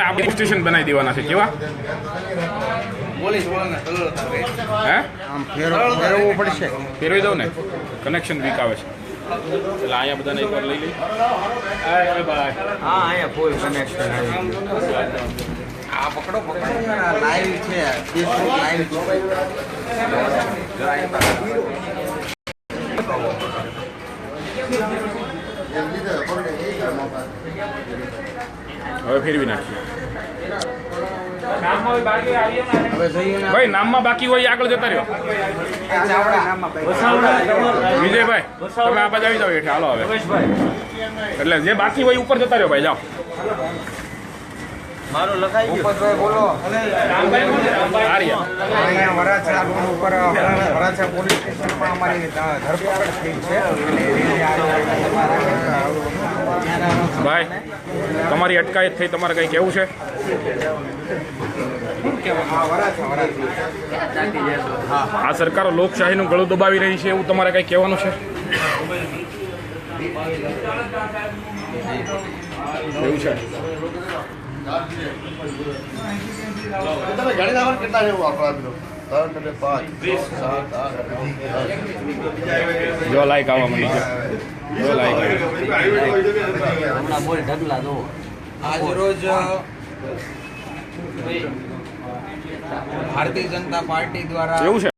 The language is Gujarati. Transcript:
આપણે સ્ટેશન બનાવી દેવાના છે કેવા હે ફેરવવું પડશે. ફેરવી દઉં ને કનેક્શન વીક આવે છે એટલે અહીંયા બધાને એકવાર લઈ લઈ. બાય. હા અહીંયા ફૂલ કનેક્શન આ પકડો લાઈવ છે ફેસબુક લાઈવ હવે ફેરવી નાખીએ. હવે જોઈએ ને ભાઈ નામમાં બાકી હોય એ આગળ જતા રહ્યો. વિજયભાઈ તમે આ બાજુ આવી જાઓ હેઠે હાલો હવે. એટલે જે બાકી હોય ઉપર જતા રહ્યો ભાઈ જાઓ. મારું લખાઈ ગયું ઉપરભાઈ બોલો. અહીંયા વરાછા રોડ ઉપર વરાછા પોલીસ સ્ટેશનમાં અમારી ધરપકડ થઈ છે. ભાઈ તમારી અટકાયત થઈ તમારે કંઈ કહેવું છે? આ સરકારો લોકશાહીનું ગળું દબાવી રહી છે એવું તમારે કંઈ કહેવાનું છે? એવું છે. જો લાઈક આવવા મળી છે. જો લાઈક આજ રોજ ભારતીય જનતા પાર્ટી દ્વારા એવું છે.